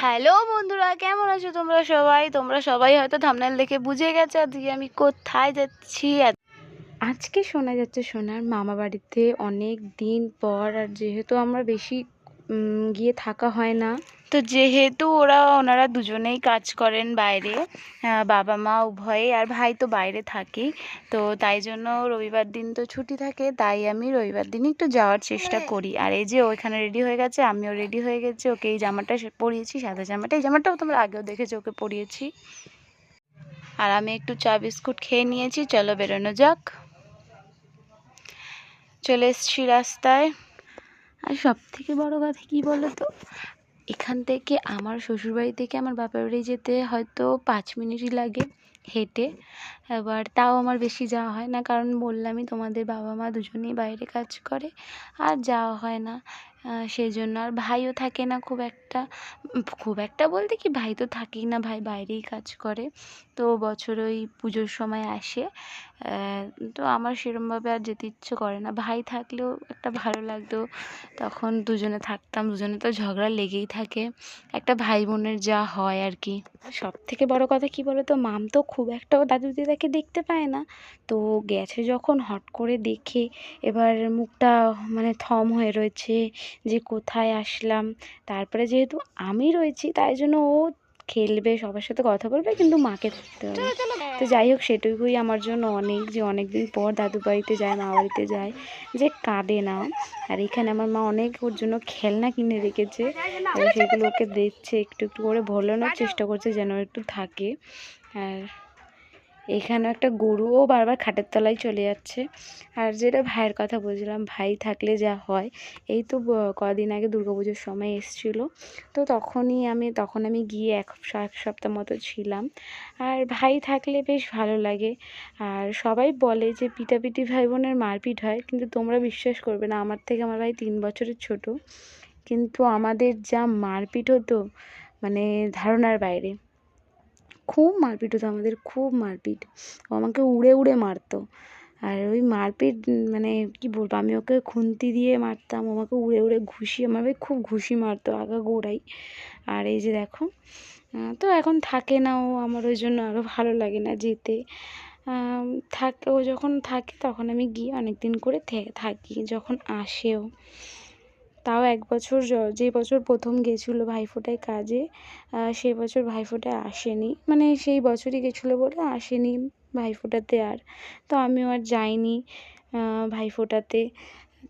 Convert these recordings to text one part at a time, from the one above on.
Hello বন্ধুরা, কেমন আছো তোমরা সবাই হয়তো থাম্বনেল দেখে বুঝে গেছো আজকে আমি কোথায় যাচ্ছি। আজকে শোনা যাচ্ছে সোনার মামা বাড়িতে অনেক দিন পর, আর যেহেতু আমরা বেশি গিয়ে থাকা হয় না, তো যেহেতু ওনারা দুজনেই কাজ করেন বাইরে, বাবা মা উভয়ে, আর ভাই তো বাইরে থাকেই, তো তাই জন্য রবিবার দিন তো ছুটি থাকে, তাই আমি রবিবার দিনই একটু যাওয়ার চেষ্টা করি। আর এই যে ওইখানে রেডি হয়ে গেছে, আমিও রেডি হয়ে গেছি, ওকে এই জামাটা পরিয়েছি, সাদা জামাটা, এই জামাটাও তোমরা আগেও দেখেছো ওকে পরিয়েছি। আর আমি একটু চা বিস্কুট খেয়ে নিয়েছি, চলো বেরোনো যাক। চলে এসছি রাস্তায়। আর সব থেকে বড় কথা কি বলো তো, এখান থেকে আমার শ্বশুরবাড়ি থেকে আমার বাপের বাড়ি যেতে হয়তো 5 মিনিটই লাগে হেঁটে। এবার তাও আমার বেশি যাওয়া হয় না, কারণ বললামই তোমাদের বাবা মা দুজনেই বাইরে কাজ করে, আর যাওয়া হয় না। সেই জন্য আর ভাইও থাকে না খুব একটা বলতে কি, ভাই তো থাকেই না, ভাই বাইরেই কাজ করে, তো বছর ওই পুজোর সময় আসে। তো আমার সেরমভাবে আর যেতে ইচ্ছে করে না। ভাই থাকলেও একটা ভালো লাগতো, তখন দুজনে থাকতাম, দুজনে তো ঝগড়া লেগেই থাকে, একটা ভাই বোনের যা হয় আর কি। সব থেকে বড় কথা কি বলো তো, মাম তো খুব একটাও দাদু দিদাকে দেখতে পায় না, তো গেছে যখন হট করে দেখে এবার মুখটা মানে থম হয়ে রয়েছে যে কোথায় আসলাম। তারপরে যেহেতু আমি রয়েছি তাই জন্য ও খেলবে, সবার সাথে কথা বলবে, কিন্তু মাকে থাকতে হবে। তো যাই হোক, সেটুকুই আমার জন্য অনেক, যে অনেক দিন পর দাদু বাড়িতে যায়, মা বাড়িতে যায়, যে কাঁদে না। আর এখানে আমার মা অনেক ওর জন্য খেলনা কিনে রেখেছে, সেগুলো ওকে দিচ্ছে, একটু একটু করে ভোলানোর চেষ্টা করছে যেন একটু থাকে। আর এখানে একটা গরুও বারবার খাটের তলায় চলে যাচ্ছে। আর যেটা ভাইয়ের কথা বলছিলাম, ভাই থাকলে যা হয়, এই তো কদিন আগে দুর্গাপুজোর সময় এসেছিলো, তো তখন আমি গিয়ে এক সপ্তাহ মতো ছিলাম। আর ভাই থাকলে বেশ ভালো লাগে। আর সবাই বলে যে পিটাপিটি ভাই বোনের মারপিট হয়, কিন্তু তোমরা বিশ্বাস করবে না, আমার থেকে আমার ভাই 3 বছরের ছোট, কিন্তু আমাদের যা মারপিট হতো মানে ধারণার বাইরে। খুব মারপিট হতো আমাদের, খুব মারপিট। ও আমাকে উড়ে উড়ে মারতো। আর ওই মারপিট মানে কি বলবো, আমি ওকে খুন্তি দিয়ে মারতাম, ও আমাকে উড়ে উড়ে ঘুষি, আমার ভাই খুব ঘুষি মারতো আগাগোড়াই। আর এই যে দেখো, তো এখন থাকে না ও, আমার ওই জন্য আরও ভালো লাগে না যেতে। ও যখন থাকে তখন আমি গিয়ে অনেক দিন করে থাকি, যখন আসেও। তাও 1 বছর, যে বছর প্রথম গেছিলো ভাইফোঁটায় কাজে, সেই বছর ভাইফোঁটায় আসেনি, মানে সেই বছরই গেছিলো বলে আসেনি ভাইফোঁটাতে। আর তো আমিও আর যাইনি ভাইফোঁটাতে।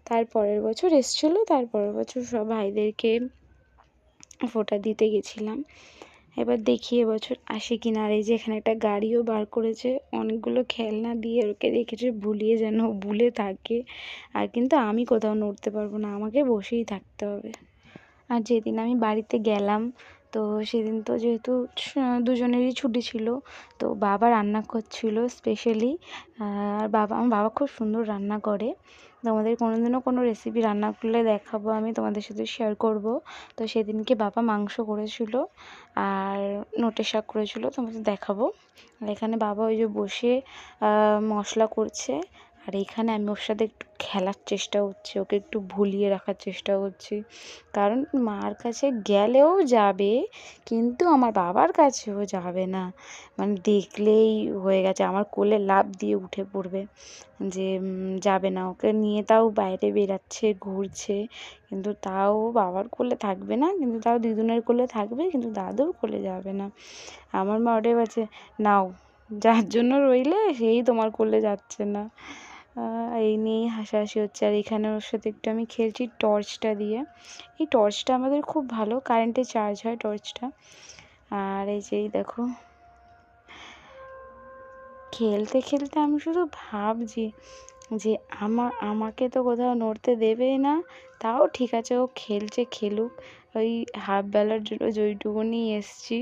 তার পরের বছর এসেছিলো, তার পরের বছর সব ভাইদেরকে ফোঁটা দিতে গেছিলাম। এবার দেখি এবছর আসে কিনা। আর এই যে এখানে একটা গাড়িও বার করেছে, অনেকগুলো খেলনা দিয়ে ওকে রেখেছে ভুলিয়ে, যেন ভুলে থাকে। আর কিন্তু আমি কোথাও নড়তে পারবো না, আমাকে বসেই থাকতে হবে। আর যেদিন আমি বাড়িতে গেলাম, তো সেদিন তো যেহেতু দুজনেরই ছুটি ছিল, তো বাবা রান্না করছিল স্পেশালি। আর আমার বাবা খুব সুন্দর রান্না করে, তোমাদের কোনোদিনও কোনো রেসিপি রান্না করলে দেখাবো, আমি তোমাদের সাথে শেয়ার করব। তো সেদিনকে বাবা মাংস করেছিল আর নোটে শাক করেছিল, তোমাদের দেখাবো। আর এখানে বাবা ওই যে বসে মশলা করছে, আর এইখানে আমি ওর সাথে একটু খেলার চেষ্টা করছি, ওকে একটু ভুলিয়ে রাখার চেষ্টা করছি, কারণ মার কাছে গেলেও যাবে, কিন্তু আমার বাবার কাছেও যাবে না। মানে দেখলেই হয়ে গেছে, আমার কোলে লাফ দিয়ে উঠে পড়বে, যে যাবে না, ওকে নিয়ে তাও বাইরে বেরাচ্ছে, ঘুরছে, কিন্তু তাও বাবার কোলে থাকবে না, কিন্তু তাও দিদুনের কোলে থাকবে, কিন্তু দাদুর কোলে যাবে না। আমার মা ওটাই বলছে, নাও, যার জন্য রইলে সেই তোমার কোলে যাচ্ছে না। এই নিয়েই হাসাহাসি হচ্ছে। আর এখানে ওর সাথে একটু আমি খেলছি টর্চটা দিয়ে। এই টর্চটা আমাদের খুব ভালো, কারেন্টে চার্জ হয় টর্চটা। আর এই যে দেখো, খেলতে খেলতে আমি শুধু ভাবছি যে আমাকে তো কোথাও নড়তে দেবেই না, তাও ঠিক আছে, ও খেলছে খেলুক, ওই হাফ বেলার জন্য যেইটুকুনি এসছি।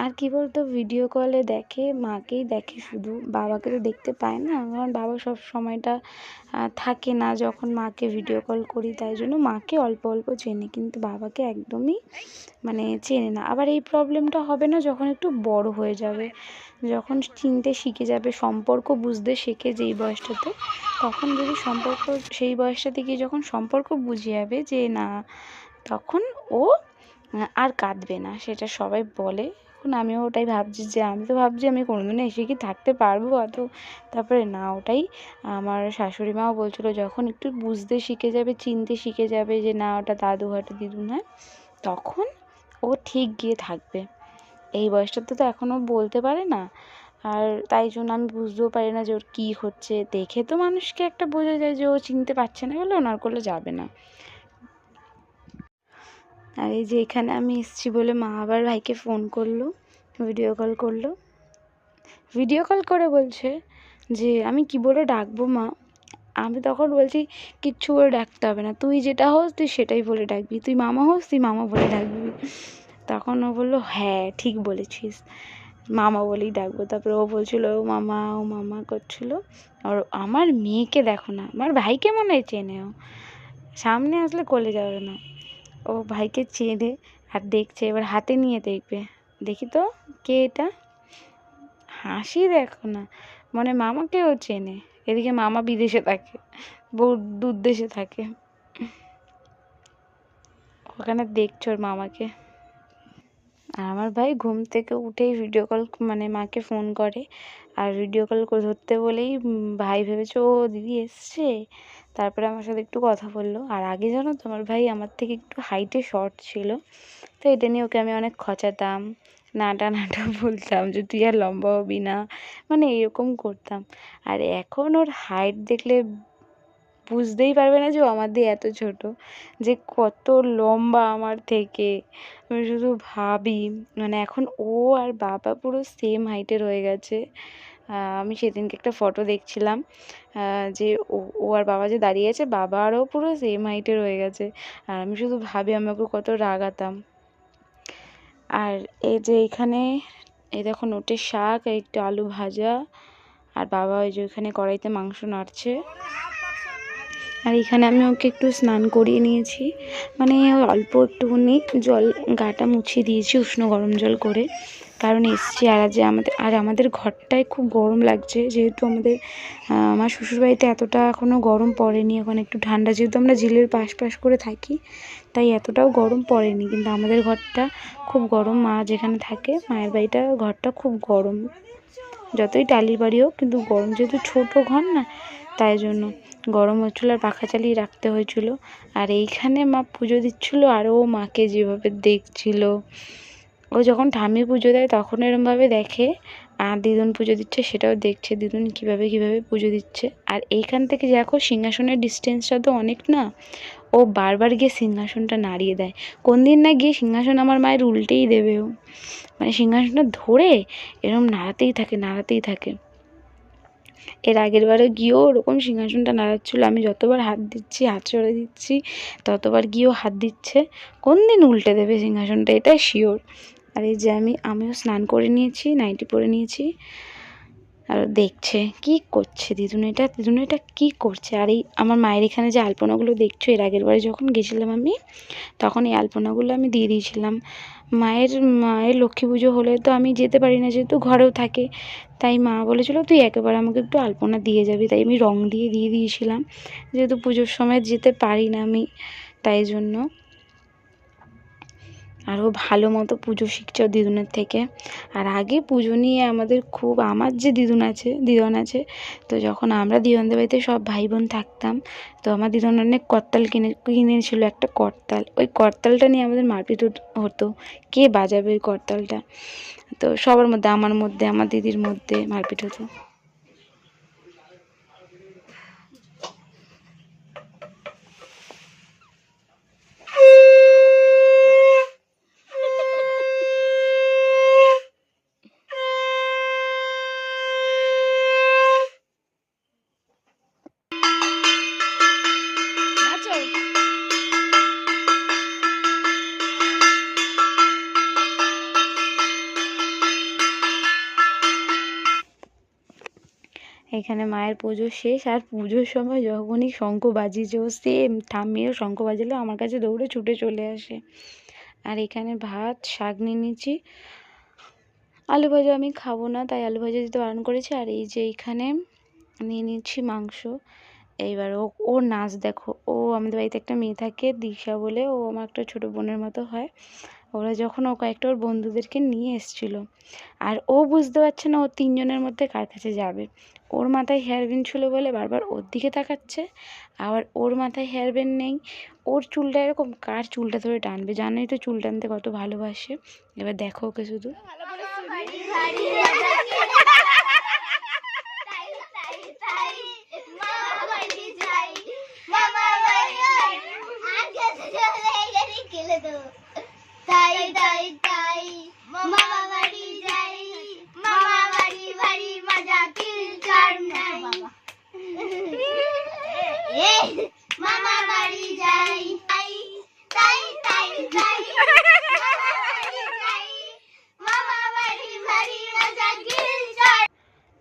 আর কি বলতো, ভিডিও কলে দেখে মাকেই দেখে শুধু, বাবাকে তো দেখতে পায় না, কারণ বাবা সব সময়টা থাকে না যখন মাকে ভিডিও কল করি, তাই জন্য মাকে অল্প অল্প চেনে, কিন্তু বাবাকে একদমই মানে চেনে না। আবার এই প্রবলেমটা হবে না যখন একটু বড় হয়ে যাবে, যখন চিনতে শিখে যাবে, সম্পর্ক বুঝতে শেখে যেই বয়সটাতে, তখন যদি সেই বয়সটাতে গিয়ে যখন সম্পর্ক বুঝে যাবে যে না, তখন ও আর কাঁদবে না, সেটা সবাই বলে। এখন আমিও ওটাই ভাবছি, যে আমি তো ভাবছি আমি কোনোদিনও এসে কি থাকতে পারবো অত। তারপরে না, ওটাই আমার শাশুড়ি মাও বলছিলো যখন একটু বুঝতে শিখে যাবে, চিনতে শিখে যাবে যে না ওটা দাদু ওটা দিদু নয়, তখন ও ঠিক গিয়ে থাকবে। এই বয়সটাতে তো এখনও বলতে পারে না, আর তাই জন্য আমি বুঝতেও পারি না যে ওর কী হচ্ছে। দেখে তো মানুষকে একটা বোঝা যায় যে ও চিনতে পারছে না বলে ওনার করলে যাবে না। আর এই যে এখানে আমি এসেছি বলে মা আবার ভাইকে ফোন করলো, ভিডিও কল করলো। ভিডিও কল করে বলছে যে আমি কি বলে ডাকবো মা। আমি তখন বলছি কিচ্ছু বলে ডাকতে হবে না, তুই যেটা হোস তুই সেটাই বলে ডাকবি, তুই মামা হোস তুই মামা বলে ডাকবি। তখন ও বললো হ্যাঁ ঠিক বলেছিস, মামা বলেই ডাকবো। তারপরে ও বলছিলো ও মামা করছিলো। আর আমার মেয়েকে দেখো না, আমার ভাইকে মনে হয় চেনে, ও সামনে আসলে কোলে যাবে না, ও ভাইকে চেনে আর দেখছে। এবার হাতে নিয়ে দেখবে, দেখি তো কে এটা, হাসি দেখো না, মানে মামাকেও চেনে। এদিকে মামা বিদেশে থাকে, বউ দূর দেশে থাকে, ওখানে দেখছো ওর মামাকে। আর আমার ভাই ঘুম থেকে উঠেই ভিডিও কল, মানে মাকে ফোন করে, আর ভিডিও কল ধরতে বলেই ভাই ভেবেছে ও দিদি এসছে, তারপরে আমার সাথে একটু কথা বললো। আর আগে জানো তো আমার ভাই আমার থেকে একটু হাইটে শর্ট ছিল, তো এটা নিয়ে ওকে আমি অনেক খচাতাম, নাটা নাটা বলতাম যে তুই আর লম্বা হবি না, মানে এরকম করতাম। আর এখন ওর হাইট দেখলে বুঝতেই পারবে না যে ও আমার দিয়ে এত ছোট, যে কত লম্বা আমার থেকে। আমি শুধু ভাবি, মানে এখন ও আর বাবা পুরো সেম হাইটের হয়ে গেছে। আমি সেদিনকে একটা ফটো দেখছিলাম, যে ও আর বাবা যে দাঁড়িয়ে আছে, বাবা আরও পুরো সেম হাইটের হয়ে গেছে। আর আমি শুধু ভাবি আমি ওকে কত রাগাতাম। আর এই যে এখানে এই দেখো নোটের শাক, একটু আলু ভাজা, আর বাবা ওই যে ওখানে কড়াইতে মাংস নাড়ছে। আর এখানে আমি ওকে একটু স্নান করিয়ে নিয়েছি, মানে অল্প একটুখানি জল গাটা মুছিয়ে দিয়েছি উষ্ণ গরম জল করে, কারণ এসছি। আর আমাদের ঘরটায় খুব গরম লাগছে, যেহেতু আমার শ্বশুরবাড়িতে এতটা এখনও গরম পড়েনি, এখন একটু ঠান্ডা, যেহেতু আমরা ঝিলের পাশ করে থাকি তাই এতটাও গরম পড়েনি, কিন্তু আমাদের ঘরটা খুব গরম। মা যেখানে থাকে মায়ের বাড়িটা, ঘরটা খুব গরম, যতই টালির বাড়ি হোক কিন্তু গরম, যেহেতু ছোটো ঘর না, তাই জন্য গরম হচ্ছিলো আর পাখা চালিয়ে রাখতে হয়েছিল। আর এইখানে মা পুজো দিচ্ছিলো, আর ও মাকে যেভাবে দেখছিল, ও যখন ঠাম্মি পুজো দেয় তখন এরমভাবে দেখে, আর দিদুন পুজো দিচ্ছে সেটাও দেখছে, দিদুন কীভাবে পুজো দিচ্ছে। আর এইখান থেকে দেখো সিংহাসনের ডিস্টেন্সটা তো অনেক না, ও বারবার গিয়ে সিংহাসনটা নাড়িয়ে দেয়, কোন দিন না গিয়ে সিংহাসন আমার মায়ের উল্টেই দেবে ও, মানে সিংহাসনটা ধরে এরম নাড়াতেই থাকে। এর আগের বারে গিয়েও ওরকম সিংহাসনটা নাড়াচ্ছিলো, আমি যতবার হাত দিচ্ছি, হাত সরে দিচ্ছি, ততবার গিয়েও হাত দিচ্ছে, কোন দিন উল্টে দেবে সিংহাসনটা, এটাই শিওর। আর এই যে আমিও স্নান করে নিয়েছি, নাইটি পরে নিয়েছি, আর দেখছে কি করছে দিদুন এটা কী করছে। আর এই আমার মায়ের এখানে যে আলপনাগুলো দেখছো, এর আগের বারে যখন গেছিলাম আমি, তখন এই আলপনাগুলো আমি দিয়ে দিয়েছিলাম। মায়ের লক্ষ্মী পুজো হলে তো আমি যেতে পারি না, যেহেতু ঘরেও থাকে, তাই মা বলেছিল তুই একেবারে আমাকে একটু আলপনা দিয়ে যাবি, তাই আমি রং দিয়ে দিয়েছিলাম, যেহেতু পুজোর সময় যেতে পারি না আমি, তাই জন্য। আরও ভালো মতো পুজো শিখছে দিদুনের থেকে। আর আগে পুজো নিয়ে আমার যে দিদুন আছে, তো যখন আমরা দিদুনদের বাড়িতে সব ভাই বোন থাকতাম, তো আমার দিদুন অনেক করতাল কিনেছিল, একটা করতাল, ওই করতালটা নিয়ে আমাদের মারপিট হতো, কে বাজাবে ওই করতালটা। তো সবার মধ্যে, আমার দিদির মধ্যে মারপিট হতো। এখানে মায়ের পুজো শেষ, আর পুজোর সময় যখনই শঙ্খ বাজিয়েছে, ও সেম ঠাম্মিও শঙ্খ বাজালে আমার কাছে দৌড়ে ছুটে চলে আসে। আর এখানে ভাত শাক নিয়ে নিয়েছি, আলু ভাজা আমি খাবো না, তাই আলু ভাজা দিতে বারণ করেছি। আর এই যে এইখানে নিয়ে নিচ্ছি মাংস। এইবার ওর নাচ দেখো, ও আমাদের বাড়িতে একটা মেয়ে থাকে দিশা বলে, ও আমার একটা ছোটো বোনের মতো হয়, ও ওরা যখন ও কয়েকটা ওর বন্ধুদেরকে নিয়ে এসেছিলো, আর ও বুঝতে পারছে না ও 3 জনের মধ্যে কার কাছে যাবে। ওর মাথায় হেয়ার ব্যান্ড ছিল বলে বারবার ওর দিকে তাকাচ্ছে, আবার ওর মাথায় হেয়ার ব্যান্ড নেই, ওর চুলটা এরকম, কার চুলটা ধরে টানবে। জানোই তো চুল টানতে কত ভালোবাসে। এবার দেখো ওকে শুধু।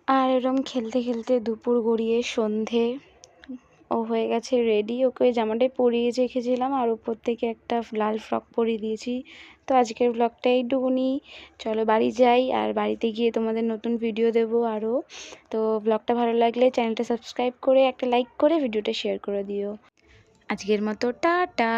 আর এরম খেলতে খেলতে দুপুর গড়িয়ে সন্ধে ও হয়ে গেছে রেডি। ওকে ওই জামাটাই পরিয়ে রেখেছিলাম আর উপর থেকে একটা লাল ফ্রক পরিয়ে দিয়েছি। তো আজকের ব্লগটা এইটুকুনি। চলো বাড়ি যাই, আর বাড়িতে গিয়ে তোমাদের নতুন ভিডিও দেবো আরও। তো ব্লগটা ভালো লাগলে চ্যানেলটা সাবস্ক্রাইব করে একটা লাইক করে ভিডিওটা শেয়ার করে দিও। আজকের মতো টাটা।